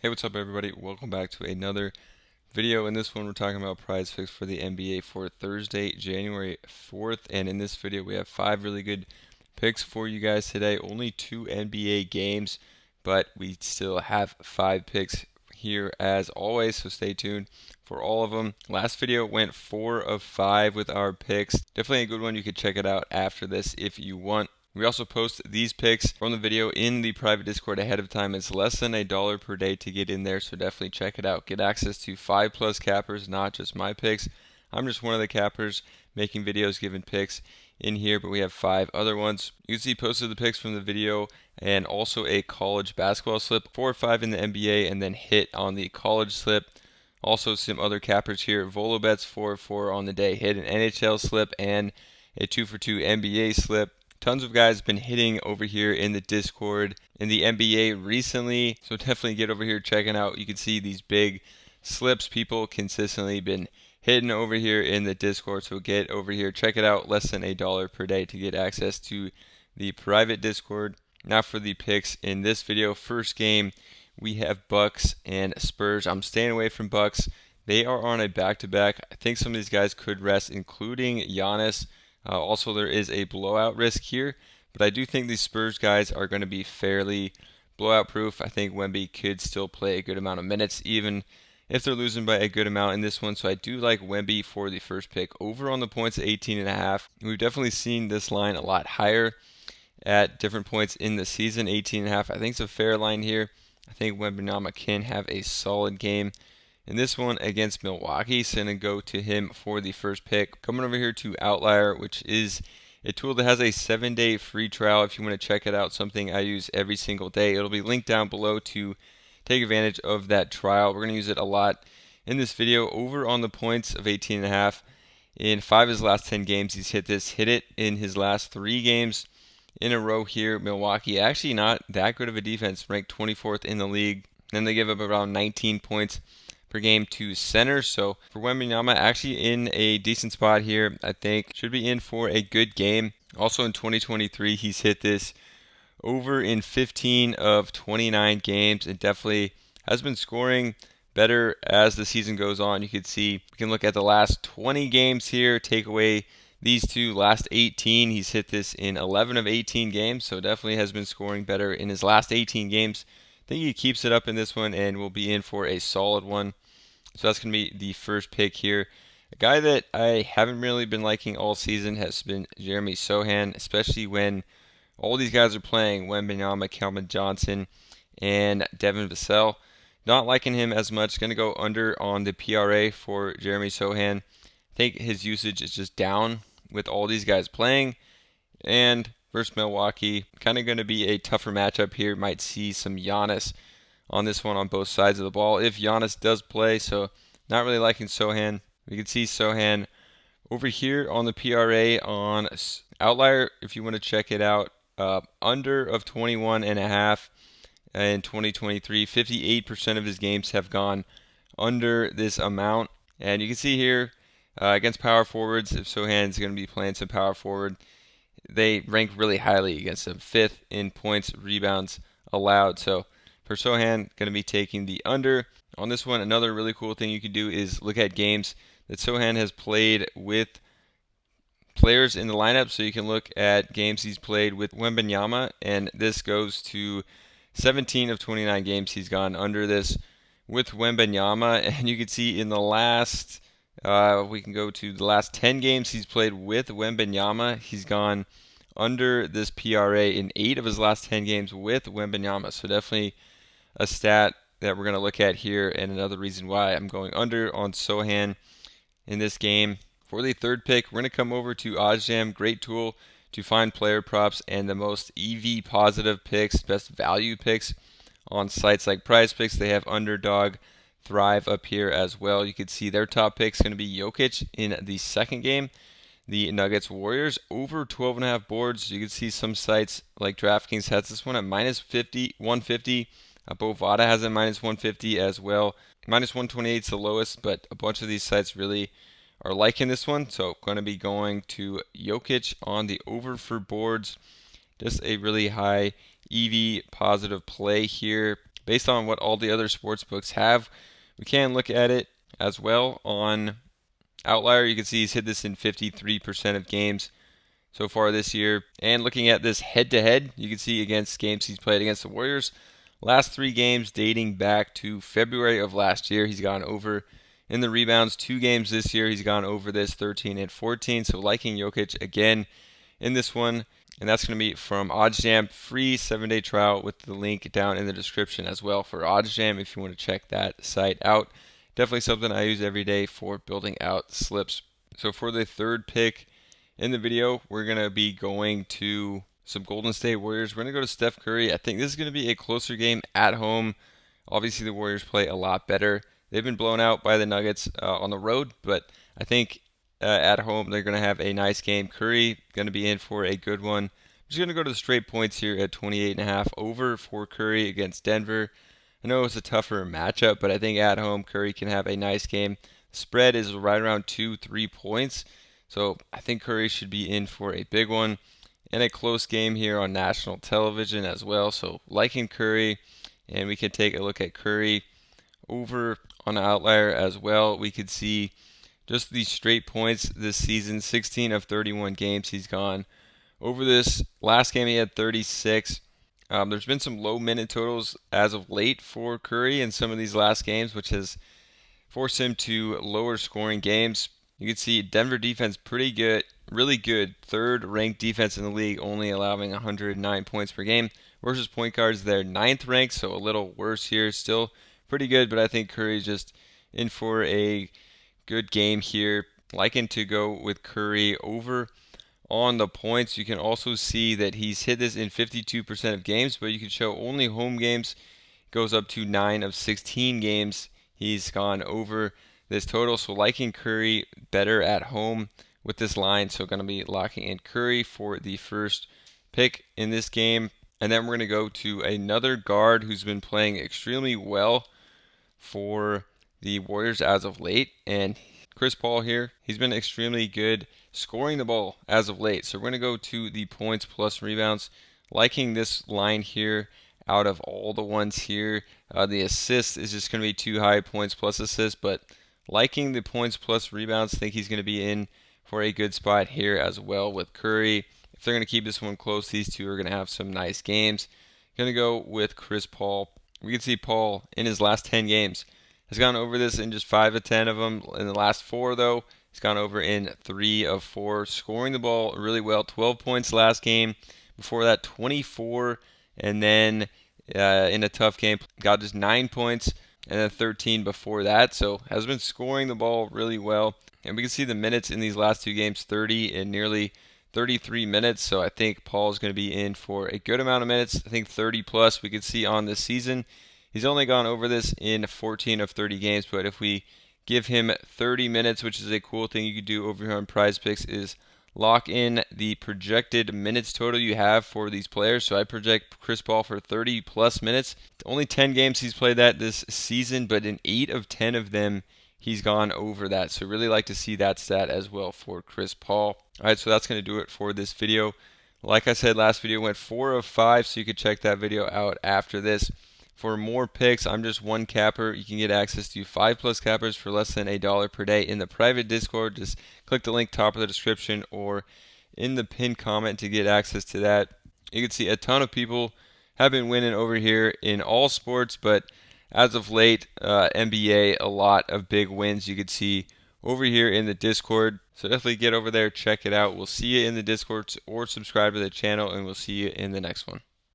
Hey, what's up, everybody? Welcome back to another video. In this one, we're talking about prize picks for the NBA for Thursday, January 4th. And in this video, we have 5 really good picks for you guys today. Only 2 NBA games, but we still have 5 picks here as always, so stay tuned for all of them. Last video went 4 of 5 with our picks. Definitely a good one. You could check it out after this if you want. We also post these picks from the video in the private Discord ahead of time. It's less than $1 per day to get in there, so definitely check it out. Get access to 5+ cappers, not just my picks. I'm just one of the cappers making videos, giving picks in here, but we have 5 other ones. You can see posted the picks from the video and also a college basketball slip, 4 or 5 in the NBA, and then hit on the college slip. Also some other cappers here. Volo bets 4 or 4 on the day, hit an NHL slip and a 2 for 2 NBA slip. Tons of guys been hitting over here in the Discord in the NBA recently, so definitely get over here checking out. You can see these big slips people consistently been hitting over here in the Discord, so get over here, check it out. Less than $1 per day to get access to the private Discord. Now for the picks in this video. First game, we have Bucks and Spurs. I'm staying away from Bucks. They are on a back-to-back. I think some of these guys could rest, including Giannis. Also, there is a blowout risk here, but I do think these Spurs guys are going to be fairly blowout proof. I think Wemby could still play a good amount of minutes, even if they're losing by a good amount in this one. So I do like Wemby for the first pick. Over on the points at 18.5. We've definitely seen this line a lot higher at different points in the season. 18.5, I think it's a fair line here. I think Wembanyama can have a solid game in this one against Milwaukee. So I'm going to go to him for the first pick. Coming over here to Outlier, which is a tool that has a 7-day free trial if you want to check it out, something I use every single day. It'll be linked down below to take advantage of that trial. We're going to use it a lot in this video. Over on the points of 18.5. In 5 of his last 10 games, he's hit it in his last 3 games in a row here. Milwaukee, actually not that good of a defense, ranked 24th in the league. Then they give up around 19 points per game to center. So for Wembanyama, actually in a decent spot here. I think should be in for a good game. Also in 2023, he's hit this over in 15 of 29 games. It definitely has been scoring better as the season goes on. You can see, we can look at the last 20 games here, take away these two, last 18. He's hit this in 11 of 18 games, so definitely has been scoring better in his last 18 games. I think he keeps it up in this one and will be in for a solid one. So that's going to be the first pick here. A guy that I haven't really been liking all season has been Jeremy Sochan, especially when all these guys are playing. Wembanyama, Calvin Johnson, and Devin Vassell. Not liking him as much. Going to go under on the PRA for Jeremy Sochan. I think his usage is just down with all these guys playing. And versus Milwaukee, kind of going to be a tougher matchup here. Might see some Giannis on this one on both sides of the ball if Giannis does play. So not really liking Sochan. We can see Sochan over here on the PRA on Outlier if you want to check it out. Under of 21.5 in 2023. 58% of his games have gone under this amount. And you can see here against power forwards, if Sochan is going to be playing some power forward, they rank really highly against him. 5th in points, rebounds allowed. So for Sochan, going to be taking the under. On this one, another really cool thing you can do is look at games that Sochan has played with players in the lineup. So you can look at games he's played with Wembanyama, and this goes to 17 of 29 games he's gone under this with Wembanyama. And you can see in the last, we can go to the last 10 games he's played with Wembanyama. He's gone under this PRA in 8 of his last 10 games with Wembanyama. So definitely a stat that we're going to look at here, and another reason why I'm going under on Sochan in this game. For the third pick, we're going to come over to ODJam. Great tool to find player props and the most EV positive picks, best value picks on sites like Prizepicks. They have Underdog, Thrive up here as well. You can see their top pick's going to be Jokic in the second game. The Nuggets Warriors over 12.5 boards. You can see some sites like DraftKings has this one at minus 150. Bovada has it minus 150 as well. Minus 128 is the lowest, but a bunch of these sites really are liking this one. So going to be going to Jokic on the over for boards. Just a really high EV positive play here. based on what all the other sports books have. We can look at it as well on Outlier. You can see he's hit this in 53% of games so far this year. And looking at this head-to-head, you can see against games he's played against the Warriors, last 3 games dating back to February of last year, he's gone over in the rebounds. 2 games this year, he's gone over this, 13 and 14. So liking Jokic again in this one. And that's going to be from ODJam. Free 7-day trial with the link down in the description as well for ODJam if you want to check that site out. Definitely something I use every day for building out slips. So for the third pick in the video, we're going to be going to some Golden State Warriors. We're going to go to Steph Curry. I think this is going to be a closer game at home. Obviously, the Warriors play a lot better. They've been blown out by the Nuggets on the road, but I think at home they're going to have a nice game. Curry going to be in for a good one. I'm just going to go to the straight points here at 28.5 over for Curry against Denver. I know it's a tougher matchup, but I think at home Curry can have a nice game. Spread is right around 2-3 points, so I think Curry should be in for a big one. And a close game here on national television as well. So liking Curry, and we can take a look at Curry over on Outlier as well. We could see just these straight points this season. 16 of 31 games he's gone over this. Last game he had 36. There's been some low minute totals as of late for Curry in some of these last games, which has forced him to lower scoring games. You can see Denver defense pretty good, really good. 3rd ranked defense in the league, only allowing 109 points per game. Versus point guards, they're 9th ranked, so a little worse here. Still pretty good, but I think Curry's just in for a good game here. Liking to go with Curry over on the points. You can also see that he's hit this in 52% of games, but you can show only home games. Goes up to 9 of 16 games. He's gone over this total. So liking Curry better at home with this line. So going to be locking in Curry for the first pick in this game. And then we're going to go to another guard who's been playing extremely well for the Warriors as of late. And Chris Paul here, he's been extremely good scoring the ball as of late. So we're going to go to the points plus rebounds. Liking this line here out of all the ones here. The assists is just going to be too high, points plus assists, but liking the points plus rebounds, think he's going to be in for a good spot here as well with Curry. If they're going to keep this one close, these two are going to have some nice games. Going to go with Chris Paul. We can see Paul in his last 10 games has gone over this in just 5 of 10 of them. In the last 4, though, he's gone over in 3 of 4, scoring the ball really well. 12 points last game. Before that, 24, and then in a tough game, got just 9 points, and then 13 before that. So has been scoring the ball really well. And we can see the minutes in these last 2 games, 30 and nearly 33 minutes. So I think Paul's going to be in for a good amount of minutes. I think 30 plus we could see on this season. He's only gone over this in 14 of 30 games, but if we give him 30 minutes, which is a cool thing you could do over here on Prizepicks, is lock in the projected minutes total you have for these players. So I project Chris Paul for 30 plus minutes. Only 10 games he's played that this season, but in 8 of 10 of them, he's gone over that. So really like to see that stat as well for Chris Paul. All right, so that's going to do it for this video. Like I said, last video went 4 of 5, so you could check that video out after this. For more picks, I'm just one capper. You can get access to 5+ cappers for less than $1 per day in the private Discord. Just click the link top of the description or in the pinned comment to get access to that. You can see a ton of people have been winning over here in all sports, but as of late, NBA, a lot of big wins you could see over here in the Discord. So definitely get over there, check it out. We'll see you in the Discord or subscribe to the channel, and we'll see you in the next one.